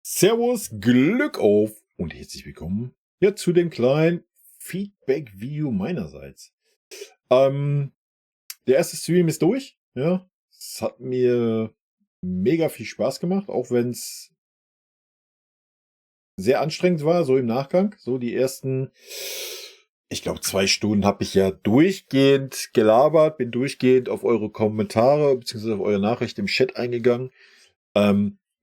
Servus, Glück auf und herzlich willkommen hier zu dem kleinen Feedback-Video meinerseits. Ähm, Der erste Stream ist durch, ja. Es hat mir mega viel Spaß gemacht, auch wenn es sehr anstrengend war, so im Nachgang. So die ersten, ich glaube, 2 Stunden habe ich ja durchgehend gelabert, bin durchgehend auf eure Kommentare beziehungsweise auf eure Nachricht im Chat eingegangen.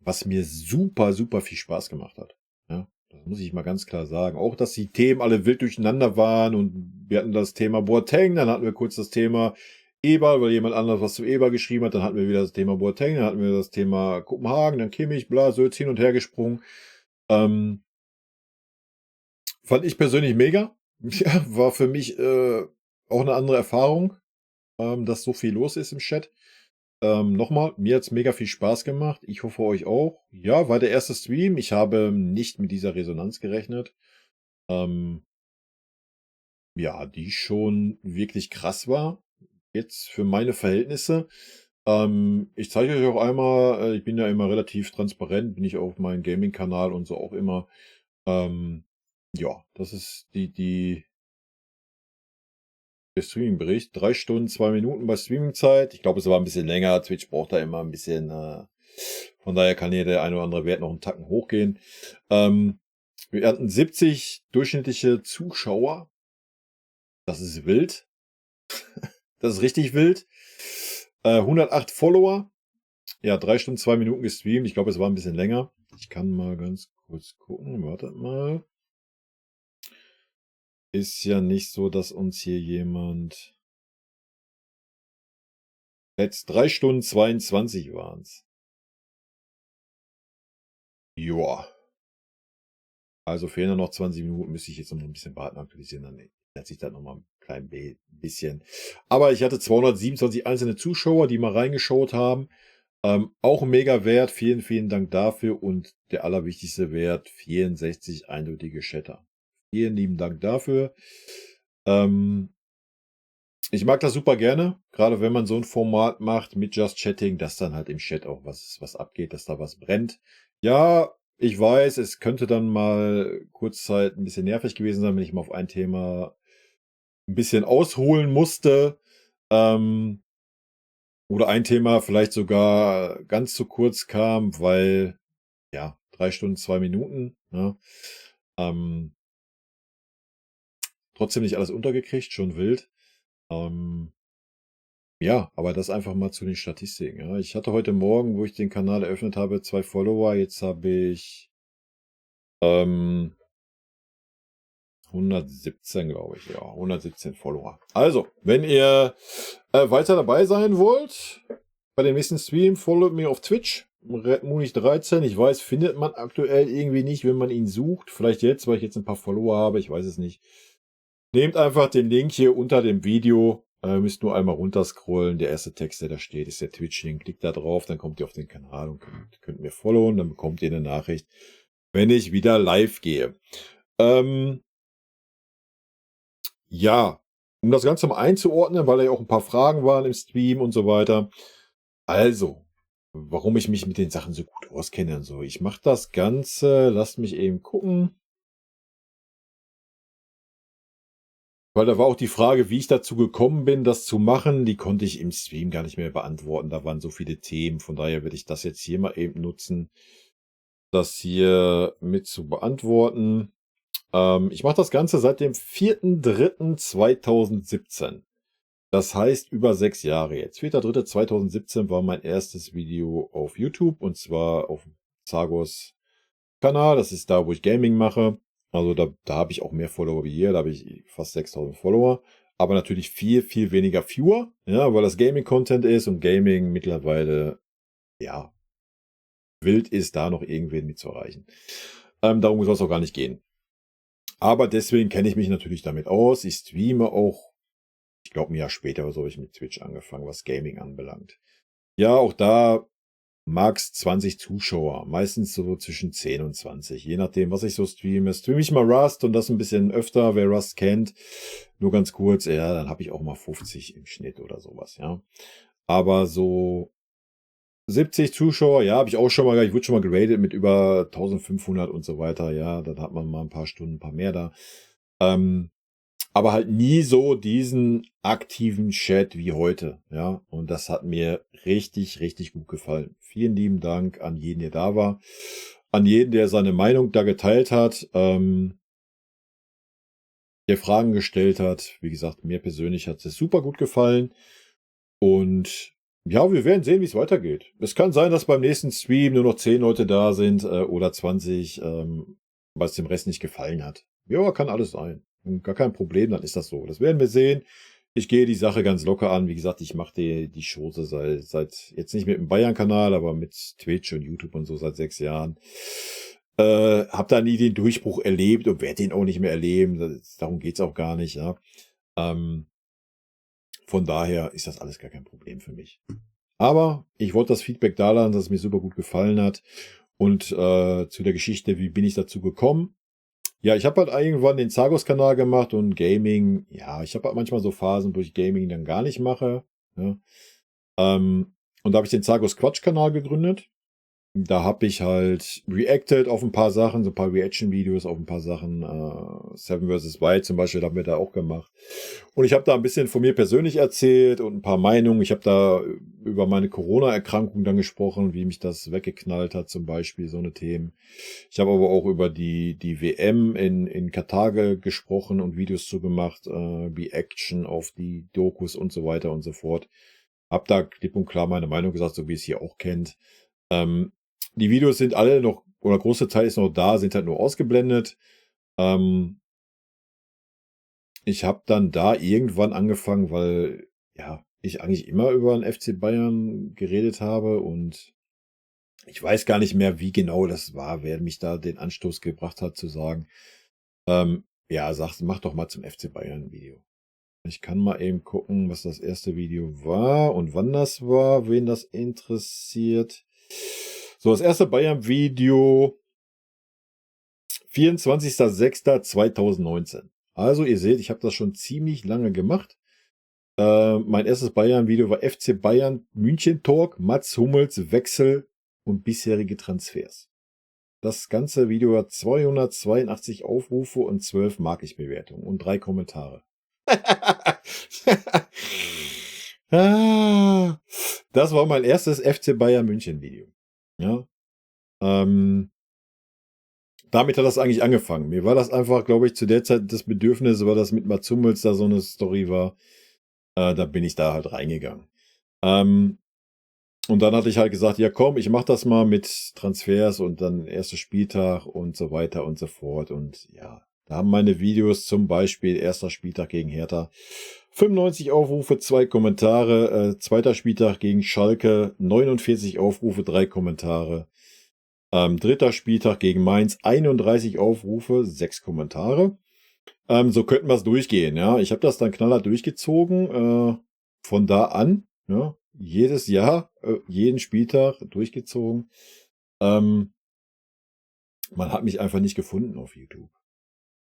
Was mir super, super viel Spaß gemacht hat. Ja, das muss ich mal ganz klar sagen. Auch, dass die Themen alle wild durcheinander waren und wir hatten das Thema Boateng, dann hatten wir kurz das Thema Eber, weil jemand anderes was zu Eber geschrieben hat, dann hatten wir wieder das Thema Boateng, dann hatten wir das Thema Kopenhagen, dann Kimmich, bla, so jetzt hin und her gesprungen. Ähm, Fand ich persönlich mega. Ja, war für mich auch eine andere Erfahrung, dass so viel los ist im Chat. Nochmal, mir hat's mega viel Spaß gemacht. Ich hoffe euch auch. Ja, war der erste Stream. Ich habe nicht mit dieser Resonanz gerechnet. Ähm, ja, die schon wirklich krass war. Jetzt für meine Verhältnisse. Ich zeige euch auch einmal, ich bin ja immer relativ transparent, bin ich auf meinem Gaming-Kanal und so auch immer. Ähm, ja, das ist der Streaming-Bericht. 3 Stunden, 2 Minuten bei Streaming-Zeit. Ich glaube, es war ein bisschen länger. Twitch braucht da immer ein bisschen, von daher kann hier der ein oder andere Wert noch einen Tacken hochgehen. Wir hatten 70 durchschnittliche Zuschauer. Das ist wild. Das ist richtig wild. 108 Follower. Ja, 3 Stunden, 2 Minuten gestreamt. Ich glaube, es war ein bisschen länger. Ich kann mal ganz kurz gucken. Wartet mal. Ist ja nicht so, dass uns hier jemand. Jetzt 3 Stunden 22 waren's. Joa. Also fehlen ja noch 20 Minuten, müsste ich jetzt noch ein bisschen warten, aktualisieren, dann ändert sich das noch mal 'n klein bisschen. Aber ich hatte 227 einzelne Zuschauer, die mal reingeschaut haben. Auch 'n mega Wert. Vielen, vielen Dank dafür und der allerwichtigste Wert, 64 eindeutige Chatter. Vielen lieben Dank dafür. Ähm, Ich mag das super gerne, gerade wenn man so ein Format macht mit Just Chatting, dass dann halt im Chat auch was abgeht, dass da was brennt. Ja, ich weiß, es könnte dann mal kurzzeit ein bisschen nervig gewesen sein, wenn ich mal auf ein Thema ein bisschen ausholen musste, ähm, oder ein Thema vielleicht sogar ganz zu kurz kam, weil, ja, 3 Stunden, 2 Minuten, ne? Ähm, Trotzdem nicht alles untergekriegt, schon wild. Ähm Ja, aber das einfach mal zu den Statistiken, ja. Ich hatte heute Morgen, wo ich den Kanal eröffnet habe, 2 Follower. Jetzt habe ich, ähm, 117, glaube ich, ja, 117 Follower. Also, wenn ihr, weiter dabei sein wollt bei dem nächsten Stream, followt mir auf Twitch, redmunich13. Ich weiß, findet man aktuell irgendwie nicht, wenn man ihn sucht. Vielleicht jetzt, weil ich jetzt ein paar Follower habe, ich weiß es nicht. Nehmt einfach den Link hier unter dem Video. Müsst nur einmal runterscrollen. Der erste Text, der da steht, ist der Twitch-Link. Klickt da drauf, dann kommt ihr auf den Kanal und könnt mir followen. Dann bekommt ihr eine Nachricht, wenn ich wieder live gehe. Ähm, ja, um das Ganze mal einzuordnen, weil da ja auch ein paar Fragen waren im Stream und so weiter. Also, warum ich mich mit den Sachen so gut auskenne und so. Ich mache das Ganze, lasst mich eben gucken. Weil da war auch die Frage, wie ich dazu gekommen bin, das zu machen, die konnte ich im Stream gar nicht mehr beantworten. Da waren so viele Themen. Von daher werde ich das jetzt hier mal eben nutzen, das hier mit zu beantworten. Ich mache das Ganze seit dem 4.3.2017. Das heißt über 6 Jahre jetzt. 4.3.2017 war mein erstes Video auf YouTube und zwar auf Zagos Kanal. Das ist da, wo ich Gaming mache. Also da habe ich auch mehr Follower wie hier. Da habe ich fast 6.000 Follower. Aber natürlich viel, viel weniger Viewer. Ja, weil das Gaming-Content ist und Gaming mittlerweile, ja, wild ist, da noch irgendwen mit zu erreichen. Darum soll es auch gar nicht gehen. Aber deswegen kenne ich mich natürlich damit aus. Ich streame auch, ich glaube, ein Jahr später oder so habe ich mit Twitch angefangen, was Gaming anbelangt. Ja, auch da max 20 Zuschauer, meistens so zwischen 10 und 20, je nachdem, was ich so streame. Streame ich mal Rust und das ein bisschen öfter, wer Rust kennt, nur ganz kurz, ja, dann habe ich auch mal 50 im Schnitt oder sowas, ja. Aber so 70 Zuschauer, ja, habe ich auch schon mal, ich wurde schon mal geratet mit über 1500 und so weiter, ja, dann hat man mal ein paar Stunden, ein paar mehr da. Ähm, aber halt nie so diesen aktiven Chat wie heute, ja, und das hat mir richtig, richtig gut gefallen. Vielen lieben Dank an jeden, der da war, an jeden, der seine Meinung da geteilt hat, der Fragen gestellt hat. Wie gesagt, mir persönlich hat es super gut gefallen. Und ja, wir werden sehen, wie es weitergeht. Es kann sein, dass beim nächsten Stream nur noch 10 Leute da sind oder 20, weil es dem Rest nicht gefallen hat. Ja, kann alles sein. Und gar kein Problem, dann ist das so. Das werden wir sehen. Ich gehe die Sache ganz locker an. Wie gesagt, ich mache die Shows seit jetzt nicht mit dem Bayern-Kanal, aber mit Twitch und YouTube und so seit 6 Jahren. Hab da nie den Durchbruch erlebt und werde den auch nicht mehr erleben. Darum geht's auch gar nicht, ja. Ähm, von daher ist das alles gar kein Problem für mich. Aber ich wollte das Feedback da lassen, dass es mir super gut gefallen hat. Und zu der Geschichte, wie bin ich dazu gekommen? Ja, ich habe halt irgendwann den Zagos-Kanal gemacht und Gaming. Ja, ich habe halt manchmal so Phasen, wo ich Gaming dann gar nicht mache. Ja. Und da habe ich den Zagos Quatsch-Kanal gegründet. Da habe ich halt reacted auf ein paar Sachen, so ein paar Reaction-Videos auf ein paar Sachen. Seven vs. Wild zum Beispiel haben wir da auch gemacht. Und ich habe da ein bisschen von mir persönlich erzählt und ein paar Meinungen. Ich habe da über meine Corona-Erkrankung dann gesprochen, wie mich das weggeknallt hat, zum Beispiel, so eine Themen. Ich habe aber auch über die WM in Katar gesprochen und Videos zu gemacht, Reaction auf die Dokus und so weiter und so fort. Hab da klipp und klar meine Meinung gesagt, so wie es hier auch kennt. Ähm, Die Videos sind alle noch, oder große Teil ist noch da, sind halt nur ausgeblendet. Ähm, Ich habe dann da irgendwann angefangen, weil, ja, ich eigentlich immer über den FC Bayern geredet habe und ich weiß gar nicht mehr, wie genau das war, wer mich da den Anstoß gebracht hat zu sagen, ja, sag, mach doch mal zum FC Bayern 'n Video. Ich kann mal eben gucken, was das erste Video war und wann das war, wen das interessiert. So, das erste Bayern-Video 24.06.2019. Also ihr seht, ich habe das schon ziemlich lange gemacht. Mein erstes Bayern-Video war FC Bayern München Talk, Mats Hummels Wechsel und bisherige Transfers. Das ganze Video hat 282 Aufrufe und 12 Mag-ich-Bewertungen und 3 Kommentare. Ah, das war mein erstes FC Bayern München Video. Ja, ähm, damit hat das eigentlich angefangen. Mir war das einfach, glaube ich, zu der Zeit das Bedürfnis, weil das mit Mats Hummels da so eine Story war. Da bin ich da halt reingegangen. Ähm, und dann hatte ich halt gesagt, ja komm, ich mache das mal mit Transfers und dann erster Spieltag und so weiter und so fort. Und ja, da haben meine Videos zum Beispiel erster Spieltag gegen Hertha 95 Aufrufe, 2 Kommentare. Zweiter Spieltag gegen Schalke 49 Aufrufe, 3 Kommentare. Dritter Spieltag gegen Mainz 31 Aufrufe, 6 Kommentare. So könnten wir es durchgehen, ja. Ich habe das dann knallhart durchgezogen. Von da an, ja, jedes Jahr, jeden Spieltag durchgezogen. Man hat mich einfach nicht gefunden auf YouTube.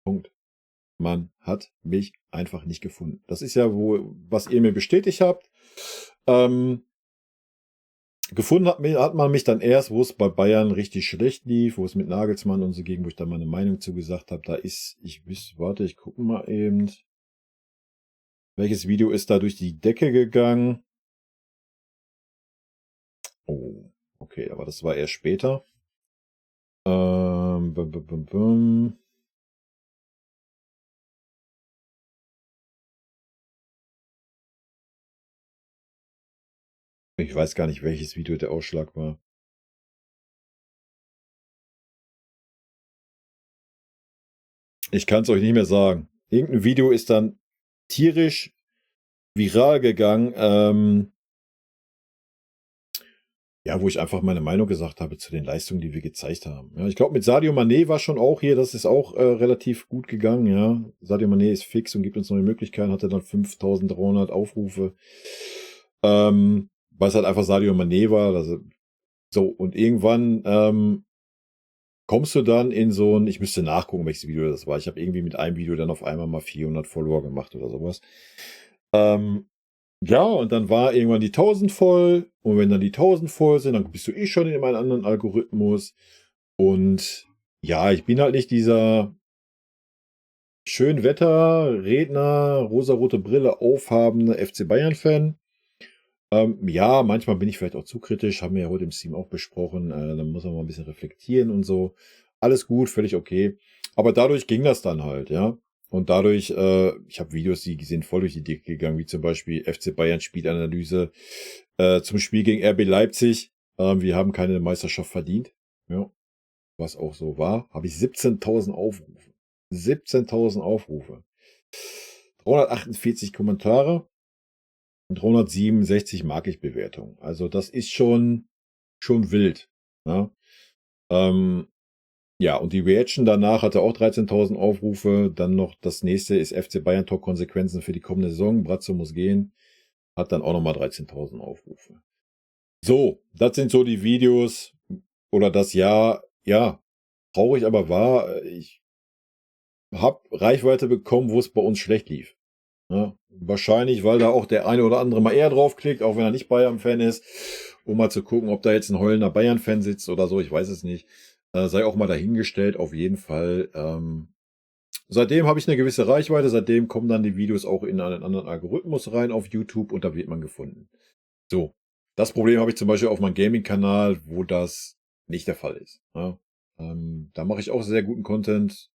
Punkt. Man hat mich einfach nicht gefunden. Das ist ja was ihr mir bestätigt habt. Gefunden hat man mich dann erst, wo es bei Bayern richtig schlecht lief, wo es mit Nagelsmann und so ging, wo ich da meine Meinung zugesagt habe. Warte, ich gucke mal eben. Welches Video ist da durch die Decke gegangen? Oh, okay, aber das war erst später. Bum, bum, bum, bum. Ich weiß gar nicht, welches Video der Ausschlag war. Ich kann es euch nicht mehr sagen. Irgendein Video ist dann tierisch viral gegangen, ja, wo ich einfach meine Meinung gesagt habe zu den Leistungen, die wir gezeigt haben. Ja, ich glaube, mit Sadio Mané war schon auch hier, das ist auch relativ gut gegangen, ja. Sadio Mané ist fix und gibt uns neue Möglichkeiten, hatte dann 5300 Aufrufe. Weil es halt einfach Sadio Mané war. Also, so, und irgendwann kommst du dann in so ein, ich müsste nachgucken, welches Video das war. Ich habe irgendwie mit einem Video dann auf einmal mal 400 Follower gemacht oder sowas. Ähm, Ja, und dann war irgendwann die 1000 voll. Und wenn dann die 1000 voll sind, dann bist du eh schon in einem anderen Algorithmus. Und ja, ich bin halt nicht dieser Schönwetter-Redner, rosarote Brille aufhabende FC Bayern-Fan. Ja, manchmal bin ich vielleicht auch zu kritisch, haben wir ja heute im Stream auch besprochen. Dann muss man mal ein bisschen reflektieren und so. Alles gut, völlig okay. Aber dadurch ging das dann halt, ja. Und dadurch, ich habe Videos, die sind voll durch die Decke gegangen, wie zum Beispiel FC Bayern Spielanalyse zum Spiel gegen RB Leipzig. Wir haben keine Meisterschaft verdient. Ja, was auch so war. Habe ich 17.000 Aufrufe. 17.000 Aufrufe. 348 Kommentare. 367 mag ich Bewertungen. Also das ist schon wild. Ja, ähm, ja, und die Reaction danach hatte auch 13.000 Aufrufe. Dann noch das nächste ist FC Bayern Talk Konsequenzen für die kommende Saison. Brazzo muss gehen. Hat dann auch nochmal 13.000 Aufrufe. So, das sind so die Videos oder das Jahr. Ja, traurig aber wahr. Ich habe Reichweite bekommen, wo es bei uns schlecht lief. Ja, wahrscheinlich, weil da auch der eine oder andere mal eher draufklickt, auch wenn er nicht Bayern-Fan ist, um mal zu gucken, ob da jetzt ein heulender Bayern-Fan sitzt oder so, ich weiß es nicht. Sei auch mal dahingestellt, auf jeden Fall. Seitdem habe ich eine gewisse Reichweite, seitdem kommen dann die Videos auch in einen anderen Algorithmus rein auf YouTube und da wird man gefunden. So, das Problem habe ich zum Beispiel auf meinem Gaming-Kanal, wo das nicht der Fall ist. Ja, da mache ich auch sehr guten Content,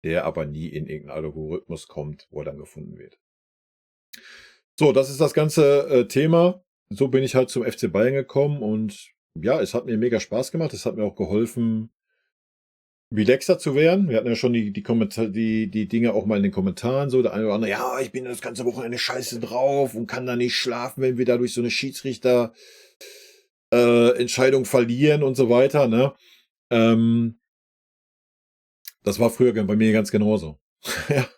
der aber nie in irgendeinen Algorithmus kommt, wo er dann gefunden wird. So, das ist das ganze Thema. So bin ich halt zum FC Bayern gekommen und ja, es hat mir mega Spaß gemacht. Es hat mir auch geholfen, relaxer zu werden. Wir hatten ja schon die Dinge auch mal in den Kommentaren so. Der eine oder andere, ja, ich bin das ganze Wochenende scheiße drauf und kann da nicht schlafen, wenn wir da durch so eine Schiedsrichter Entscheidung verlieren und so weiter, ne? Ähm, Das war früher bei mir ganz genauso. Ja.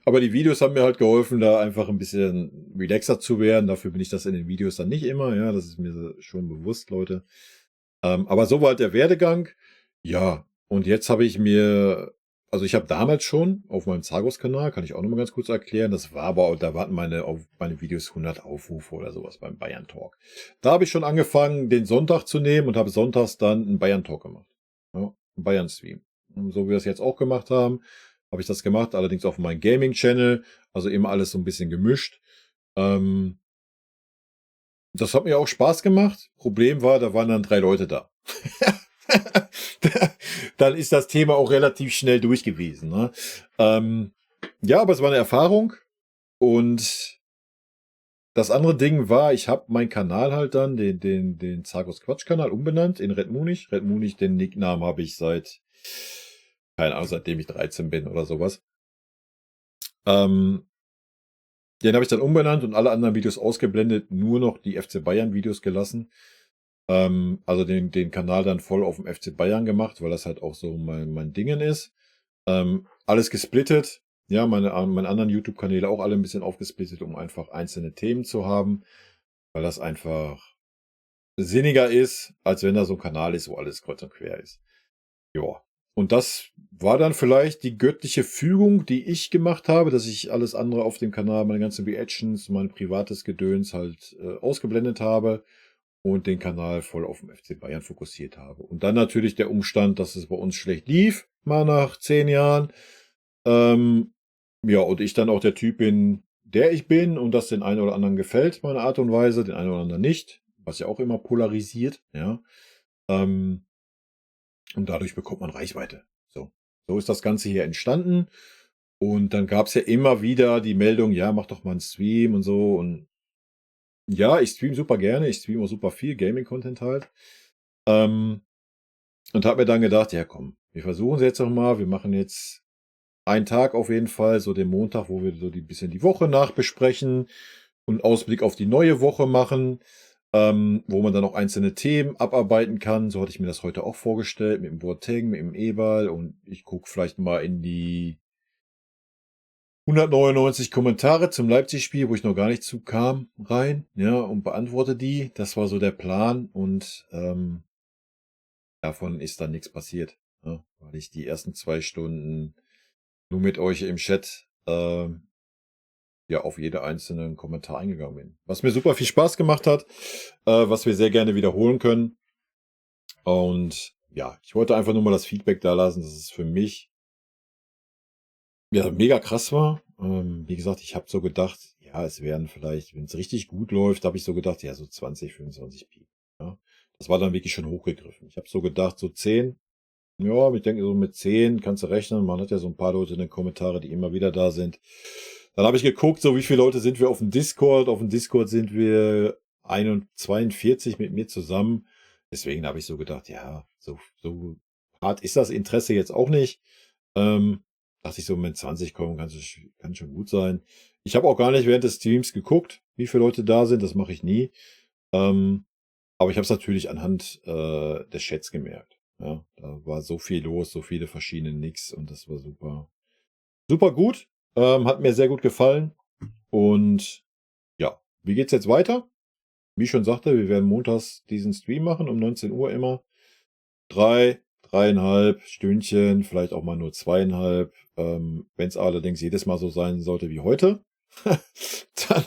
Aber die Videos haben mir halt geholfen, da einfach ein bisschen relaxer zu werden. Dafür bin ich das in den Videos dann nicht immer. Ja, das ist mir schon bewusst, Leute. Aber so war halt der Werdegang. Ja, und jetzt habe ich mir, also ich habe damals schon auf meinem Zagos-Kanal, kann ich auch nochmal ganz kurz erklären, das war aber, da warten meine Videos 100 Aufrufe oder sowas beim Bayern Talk. Da habe ich schon angefangen, den Sonntag zu nehmen und habe sonntags dann einen Bayern Talk gemacht. Ja, einen Bayern Stream. Und so wie wir es jetzt auch gemacht haben, habe ich das gemacht, allerdings auf meinem Gaming-Channel, also immer alles so ein bisschen gemischt. Ähm, Das hat mir auch Spaß gemacht. Problem war, da waren dann 3 Leute da. Dann ist das Thema auch relativ schnell durch gewesen, ne? Ja, aber es war eine Erfahrung und das andere Ding war, ich habe meinen Kanal halt dann, den Zagos Quatsch-Kanal umbenannt in Red Munich. Red Munich, den Nicknamen habe ich keine Ahnung, seitdem ich 13 bin oder sowas. Ähm, Den habe ich dann umbenannt und alle anderen Videos ausgeblendet, nur noch die FC Bayern Videos gelassen. Also den Kanal dann voll auf dem FC Bayern gemacht, weil das halt auch so mein Dingen ist. Alles gesplittet. Ja, meine anderen YouTube-Kanäle auch alle ein bisschen aufgesplittet, um einfach einzelne Themen zu haben, weil das einfach sinniger ist, als wenn da so ein Kanal ist, wo alles kreuz und quer ist. Ja. Und das war dann vielleicht die göttliche Fügung, die ich gemacht habe, dass ich alles andere auf dem Kanal, meine ganzen Reactions, mein privates Gedöns halt ausgeblendet habe und den Kanal voll auf dem FC Bayern fokussiert habe. Und dann natürlich der Umstand, dass es bei uns schlecht lief, mal nach 10 Jahren. Ähm, ja, und ich dann auch der Typ bin, der ich bin und das den einen oder anderen gefällt, meine Art und Weise, den einen oder anderen nicht, was ja auch immer polarisiert, ja. Ähm, und dadurch bekommt man Reichweite. So ist das Ganze hier entstanden. Und dann gab es ja immer wieder die Meldung, ja, mach doch mal einen Stream und so. Und ja, ich stream super gerne, ich stream auch super viel Gaming-Content halt. Ähm, und habe mir dann gedacht, ja komm, wir versuchen es jetzt noch mal. Wir machen jetzt einen Tag auf jeden Fall, so den Montag, wo wir so bisschen die Woche nachbesprechen und Ausblick auf die neue Woche machen, wo man dann auch einzelne Themen abarbeiten kann. So hatte ich mir das heute auch vorgestellt, mit dem Boateng, mit dem Eberl und ich gucke vielleicht mal in die 199 Kommentare zum Leipzig-Spiel, wo ich noch gar nicht zu kam, rein, ja, und beantworte die. Das war so der Plan und davon ist dann nichts passiert, ja, weil ich die ersten 2 Stunden nur mit euch im Chat ja auf jede einzelnen Kommentar eingegangen bin. Was mir super viel Spaß gemacht hat, was wir sehr gerne wiederholen können. Und ja, ich wollte einfach nur mal das Feedback da lassen, dass es für mich ja mega krass war. Wie gesagt, ich habe so gedacht, ja, es werden vielleicht, wenn es richtig gut läuft, habe ich so gedacht, ja, so 20, 25 Pi. Ja. Das war dann wirklich schon hochgegriffen. Ich habe so gedacht, so 10. Ja, ich denke, so mit 10 kannst du rechnen. Man hat ja so ein paar Leute in den Kommentaren, die immer wieder da sind. Dann habe ich geguckt, so wie viele Leute sind wir auf dem Discord. Auf dem Discord sind wir 42 mit mir zusammen. Deswegen habe ich so gedacht, ja, so hart ist das Interesse jetzt auch nicht. Ähm, dachte ich so, mit 20 kommen kann schon gut sein. Ich habe auch gar nicht während des Streams geguckt, wie viele Leute da sind. Das mache ich nie. Ähm, aber ich habe es natürlich anhand des Chats gemerkt. Ja, da war so viel los, so viele verschiedene Nicks und das war super, super gut. Hat mir sehr gut gefallen. Und ja, wie geht's jetzt weiter? Wie ich schon sagte, wir werden montags diesen Stream machen, um 19 Uhr immer. 3,5 Stündchen, vielleicht auch mal nur 2,5. Wenn es allerdings jedes Mal so sein sollte wie heute, dann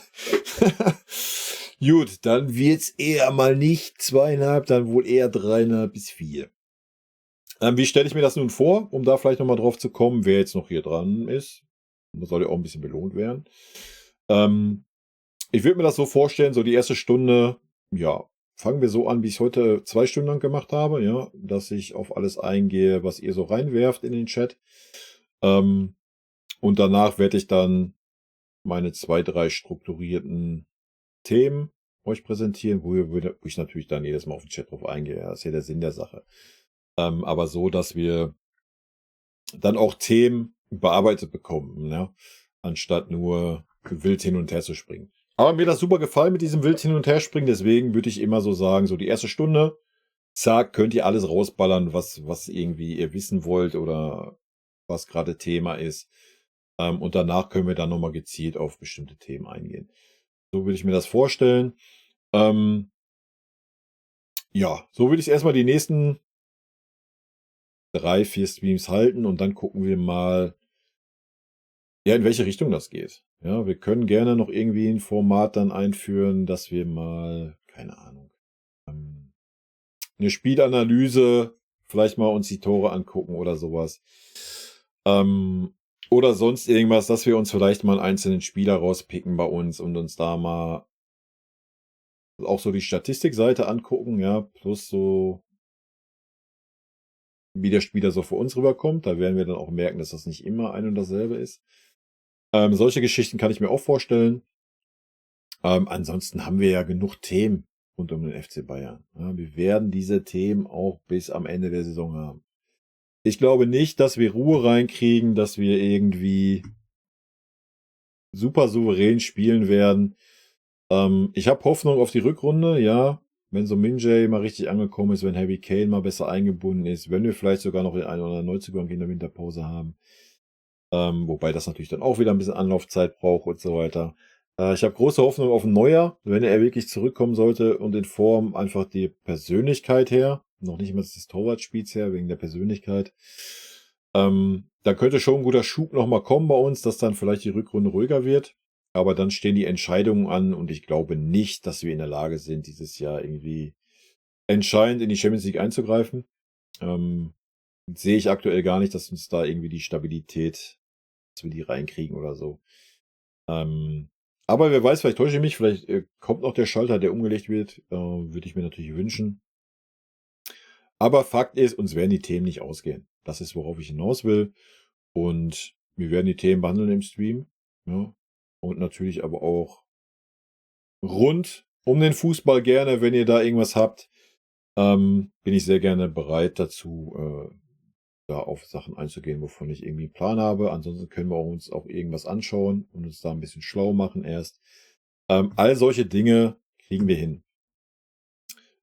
gut, dann wird's eher mal nicht 2,5, dann wohl eher 3,5 bis 4. Wie stelle ich mir das nun vor, um da vielleicht noch mal drauf zu kommen, wer jetzt noch hier dran ist? Das soll ja auch ein bisschen belohnt werden. Ähm, ich würde mir das so vorstellen, so die erste Stunde, ja, fangen wir so an, wie ich's heute 2 Stunden lang gemacht habe, ja, dass ich auf alles eingehe, was ihr so reinwerft in den Chat. Ähm, und danach werde ich dann meine 2, 3 strukturierten Themen euch präsentieren, wo ich natürlich dann jedes Mal auf den Chat drauf eingehe. Ja, das ist ja der Sinn der Sache. Aber so, dass wir dann auch Themen bearbeitet bekommen, ja, anstatt nur wild hin und her zu springen. Aber mir hat das super gefallen mit diesem wild hin und her springen, deswegen würde ich immer so sagen, so die erste Stunde, zack, könnt ihr alles rausballern, was irgendwie ihr wissen wollt oder was gerade Thema ist. Und danach können wir dann nochmal gezielt auf bestimmte Themen eingehen. So würde ich mir das vorstellen. Ähm, ja, so würde ich erstmal die nächsten 3, 4 Streams halten und dann gucken wir mal, ja, in welche Richtung das geht. Ja, wir können gerne noch irgendwie ein Format dann einführen, dass wir mal, keine Ahnung, 'ne Spielanalyse, vielleicht mal uns die Tore angucken oder sowas. Oder sonst irgendwas, dass wir uns vielleicht mal 'n einzelnen Spieler rauspicken bei uns und uns da mal auch so die Statistikseite angucken, ja, plus so, wie der Spieler so für uns rüberkommt. Da werden wir dann auch merken, dass das nicht immer ein und dasselbe ist. Solche Geschichten kann ich mir auch vorstellen. Ansonsten haben wir ja genug Themen rund um den FC Bayern. Ja, wir werden diese Themen auch bis am Ende der Saison haben. Ich glaube nicht, dass wir Ruhe reinkriegen, dass wir irgendwie super souverän spielen werden. Ich habe Hoffnung auf die Rückrunde, ja. Wenn so Min-Jae mal richtig angekommen ist, wenn Harry Kane mal besser eingebunden ist, wenn wir vielleicht sogar noch den einen oder anderen Neuzugang in der Winterpause haben. Wobei das natürlich dann auch wieder ein bisschen Anlaufzeit braucht und so weiter. Ich habe große Hoffnung auf 'n Neuer, wenn er wirklich zurückkommen sollte und in Form, einfach die Persönlichkeit her, noch nicht mal des Torwartspiels her, wegen der Persönlichkeit. Da könnte schon 'n guter Schub noch mal kommen bei uns, dass dann vielleicht die Rückrunde ruhiger wird. Aber dann stehen die Entscheidungen an und ich glaube nicht, dass wir in der Lage sind, dieses Jahr irgendwie entscheidend in die Champions League einzugreifen. Ähm, sehe ich aktuell gar nicht, dass uns da irgendwie die Stabilität, dass wir die reinkriegen oder so. Ähm, aber wer weiß, vielleicht täusche ich mich, vielleicht, kommt noch der Schalter, der umgelegt wird, würde ich mir natürlich wünschen. Aber Fakt ist, uns werden die Themen nicht ausgehen. Das ist, worauf ich hinaus will. Und wir werden die Themen behandeln im Stream, ja. Und natürlich aber auch rund um den Fußball gerne, wenn ihr da irgendwas habt, bin ich sehr gerne bereit dazu, da auf Sachen einzugehen, wovon ich irgendwie 'n Plan habe. Ansonsten können wir uns auch irgendwas anschauen und uns da ein bisschen schlau machen erst. All solche Dinge kriegen wir hin.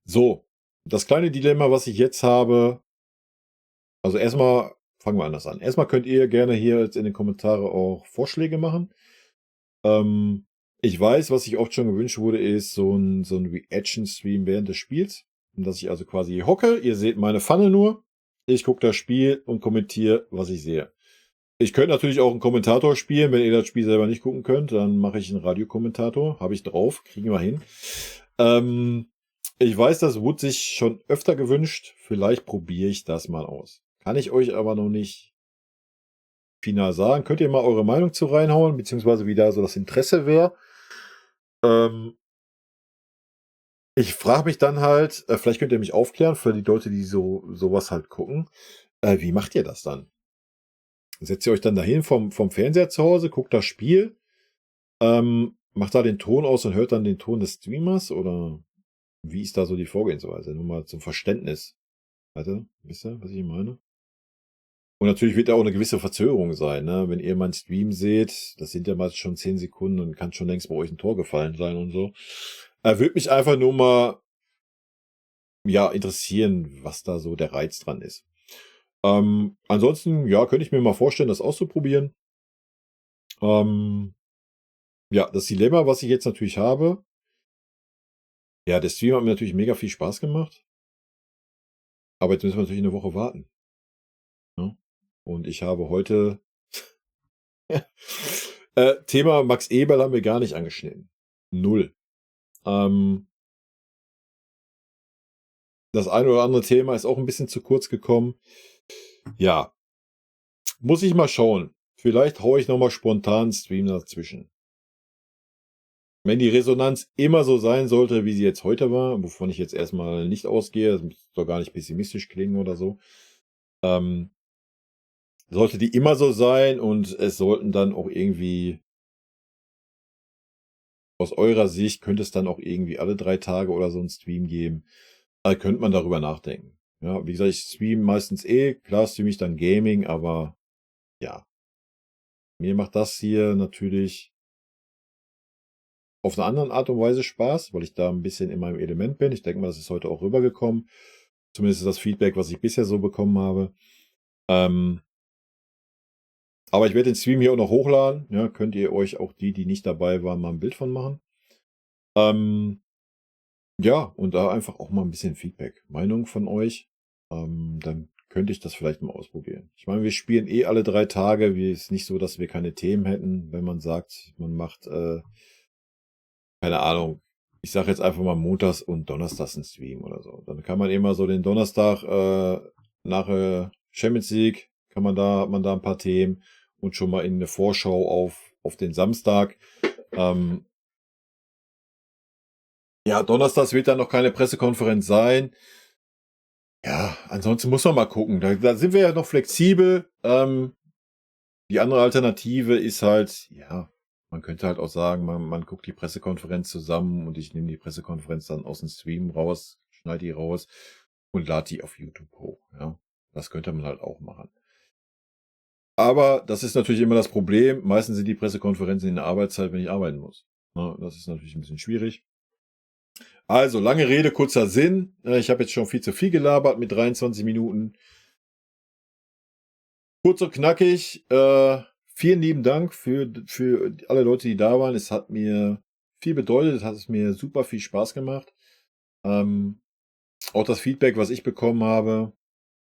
So, das kleine Dilemma, was ich jetzt habe, also erstmal fangen wir anders an. Erstmal könnt ihr gerne hier jetzt in den Kommentare auch Vorschläge machen. Ähm, ich weiß, was sich oft schon gewünscht wurde, ist so ein Reaction-Stream während des Spiels. Dass ich also quasi hocke, ihr seht meine Pfanne nur, ich gucke das Spiel und kommentiere, was ich sehe. Ich könnte natürlich auch einen Kommentator spielen, wenn ihr das Spiel selber nicht gucken könnt, dann mache ich einen Radiokommentator, habe ich drauf, kriegen wir hin. Ich weiß, das wurde sich schon öfter gewünscht, vielleicht probiere ich das mal aus. Kann ich euch aber noch nicht final sagen. Könnt ihr mal eure Meinung zu reinhauen, beziehungsweise wie da so das Interesse wäre. Ähm, Ich frage mich dann halt, vielleicht könnt ihr mich aufklären, für die Leute, die sowas halt gucken, wie macht ihr das dann? Setzt ihr euch dann dahin vom Fernseher zu Hause, guckt das Spiel, macht da den Ton aus und hört dann den Ton des Streamers oder wie ist da so die Vorgehensweise? Nur mal zum Verständnis. Warte, wisst ihr, was ich meine? Und natürlich wird da auch eine gewisse Verzögerung sein, ne? Wenn ihr meinen Stream seht, das sind ja meist schon 10 Sekunden und kann schon längst bei euch ein Tor gefallen sein und so. Würde mich einfach nur mal, ja, interessieren, was da so der Reiz dran ist. Ansonsten, ja, könnte ich mir mal vorstellen, das auszuprobieren. Ähm, ja, das Dilemma, was ich jetzt natürlich habe, ja, der Stream hat mir natürlich mega viel Spaß gemacht, aber jetzt müssen wir natürlich eine Woche warten, ne? Und ich habe heute Thema Max Eberl haben wir gar nicht angeschnitten. Null. Ähm, Das eine oder andere Thema ist auch ein bisschen zu kurz gekommen. Ja, muss ich mal schauen. Vielleicht haue ich noch mal spontan 'n Stream dazwischen. Wenn die Resonanz immer so sein sollte, wie sie jetzt heute war, wovon ich jetzt erstmal nicht ausgehe, das soll gar nicht pessimistisch klingen oder so, ähm, sollte die immer so sein und es sollten dann auch irgendwie aus eurer Sicht könnte es dann auch irgendwie alle 3 Tage oder so 'n Stream geben, könnte man darüber nachdenken. Ja, wie gesagt, ich streame meistens klar streame ich dann Gaming, aber ja, mir macht das hier natürlich auf 'ne anderen Art und Weise Spaß, weil ich da 'n bisschen in meinem Element bin. Ich denke mal, das ist heute auch rübergekommen. Zumindest ist das Feedback, was ich bisher so bekommen habe. Ähm, aber ich werde den Stream hier auch noch hochladen, ja, könnt ihr euch auch die nicht dabei waren, mal 'n Bild von machen. Ähm, ja, und da einfach auch mal 'n bisschen Feedback, Meinung von euch. Dann könnte ich das vielleicht mal ausprobieren. Ich meine, wir spielen alle 3 Tage. Ist nicht so, dass wir keine Themen hätten, wenn man sagt, man macht, keine Ahnung, ich sage jetzt einfach mal montags und donnerstags 'n Stream oder so. Dann kann man immer so den Donnerstag, nach, Champions League kann man da hat man da 'n paar Themen und schon mal in 'ne Vorschau auf den Samstag. Ähm, ja, donnerstags wird dann noch keine Pressekonferenz sein. Ja, ansonsten muss man mal gucken. Da sind wir ja noch flexibel. Die andere Alternative ist halt, ja, man könnte halt auch sagen, man guckt die Pressekonferenz zusammen und ich nehme die Pressekonferenz dann aus dem Stream raus, schneide die raus und lade die auf YouTube hoch, ja. Das könnte man halt auch machen. Aber das ist natürlich immer das Problem. Meistens sind die Pressekonferenzen in der Arbeitszeit, wenn ich arbeiten muss, ne? Das ist natürlich ein bisschen schwierig. Also, lange Rede, kurzer Sinn. Ich habe jetzt schon viel zu viel gelabert mit 23 Minuten. Kurz und knackig. Vielen lieben Dank für alle Leute, die da waren. Es hat mir viel bedeutet. Es hat es mir super viel Spaß gemacht. Ähm, auch das Feedback, was ich bekommen habe,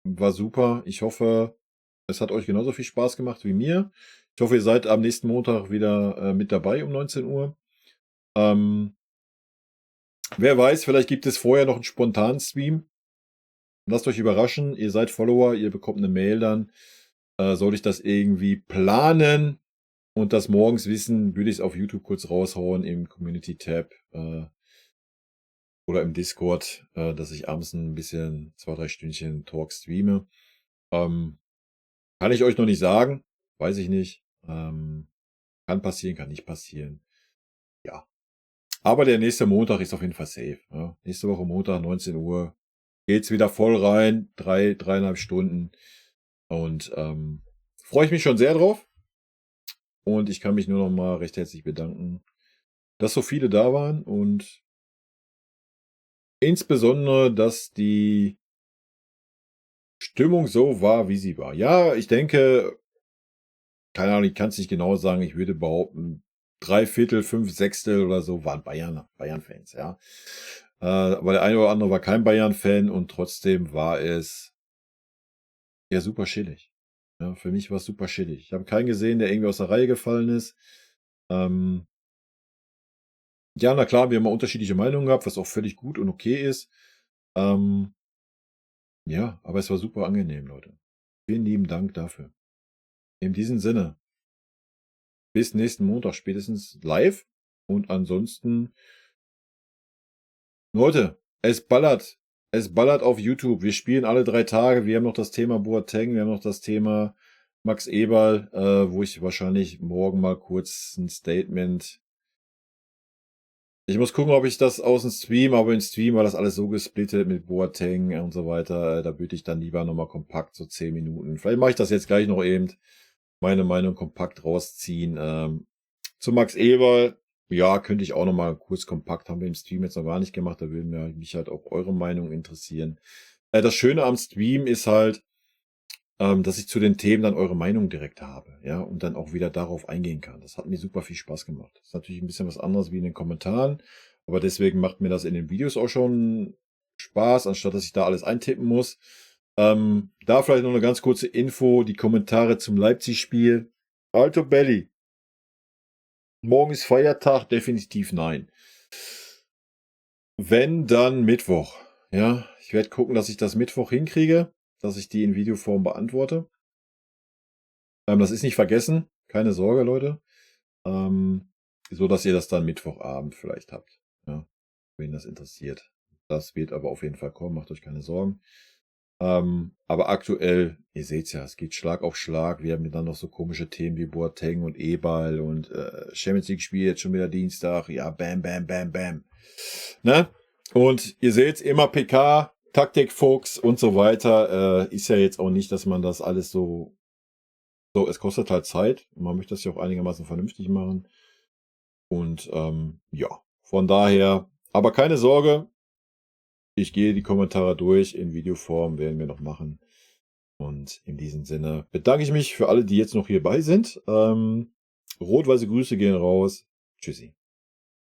war super. Ich hoffe, es hat euch genauso viel Spaß gemacht wie mir. Ich hoffe, ihr seid am nächsten Montag wieder mit dabei um 19 Uhr. Ähm, wer weiß, vielleicht gibt es vorher noch einen spontanen Stream. Lasst euch überraschen. Ihr seid Follower, ihr bekommt eine Mail dann. Soll ich das irgendwie planen und das morgens wissen, würde ich es auf YouTube kurz raushauen im Community-Tab oder im Discord, dass ich abends ein bisschen 2, 3 Stündchen Talk streame. Ähm, kann ich euch noch nicht sagen, weiß ich nicht. Kann passieren, kann nicht passieren. Ja. Aber der nächste Montag ist auf jeden Fall safe. Ja. Nächste Woche Montag, 19 Uhr, geht's wieder voll rein. 3,5 Stunden. Und freue ich mich schon sehr drauf. Und ich kann mich nur noch mal recht herzlich bedanken, dass so viele da waren und insbesondere, dass die Stimmung so war, wie sie war. Ja, ich denke, keine Ahnung, ich kann es nicht genau sagen, ich würde behaupten, 3/4, 5/6 oder so waren Bayern-Fans, ja. Aber der eine oder andere war kein Bayern-Fan und trotzdem war es ja super chillig. Ja, für mich war es super shitty. Ich habe keinen gesehen, der irgendwie aus der Reihe gefallen ist. Ähm, ja, na klar, wir haben mal unterschiedliche Meinungen gehabt, was auch völlig gut und okay ist. Ähm, ja, aber es war super angenehm, Leute. Vielen lieben Dank dafür. In diesem Sinne, bis nächsten Montag spätestens live. Und ansonsten, Leute, es ballert. Es ballert auf YouTube. Wir spielen alle 3 Tage. Wir haben noch das Thema Boateng, wir haben noch das Thema Max Eberl, wo ich wahrscheinlich morgen mal kurz ein Statement. Ich muss gucken, ob ich das aus dem Stream, aber im Stream war das alles so gesplittet mit Boateng und so weiter. Da würde ich dann lieber nochmal kompakt so 10 Minuten. Vielleicht mache ich das jetzt gleich noch eben, meine Meinung kompakt rausziehen. Zu Max Eberl, ja, könnte ich auch nochmal kurz kompakt, haben wir im Stream jetzt noch gar nicht gemacht. Da würde mich halt auch eure Meinung interessieren. Das Schöne am Stream ist halt, dass ich zu den Themen dann eure Meinung direkt habe, ja, und dann auch wieder darauf eingehen kann. Das hat mir super viel Spaß gemacht. Das ist natürlich ein bisschen was anderes wie in den Kommentaren, aber deswegen macht mir das in den Videos auch schon Spaß, anstatt dass ich da alles eintippen muss. Da vielleicht noch eine ganz kurze Info, die Kommentare zum Leipzig-Spiel. Alto Belly. Morgen ist Feiertag, definitiv nein. Wenn, dann Mittwoch. Ja, ich werde gucken, dass ich das Mittwoch hinkriege, dass ich die in Videoform beantworte. Das ist nicht vergessen, keine Sorge, Leute. So dass ihr das dann Mittwochabend vielleicht habt. Ja, wen das interessiert. Das wird aber auf jeden Fall kommen, macht euch keine Sorgen. Aber aktuell, ihr seht's ja, es geht Schlag auf Schlag. Wir haben dann noch so komische Themen wie Boateng und Eberl und Champions League Spiel jetzt schon wieder Dienstag. Ja, bam, bam, bam, bam. Ne? Und ihr seht's immer PK, Taktikfuchs und so weiter. Ist ja jetzt auch nicht, dass man das alles so, es kostet halt Zeit. Und man möchte das ja auch einigermaßen vernünftig machen. Und ja, von daher, aber keine Sorge, ich gehe die Kommentare durch, in Videoform werden wir noch machen. Und in diesem Sinne bedanke ich mich für alle, die jetzt noch hierbei sind. Rot-weiße Grüße gehen raus. Tschüssi.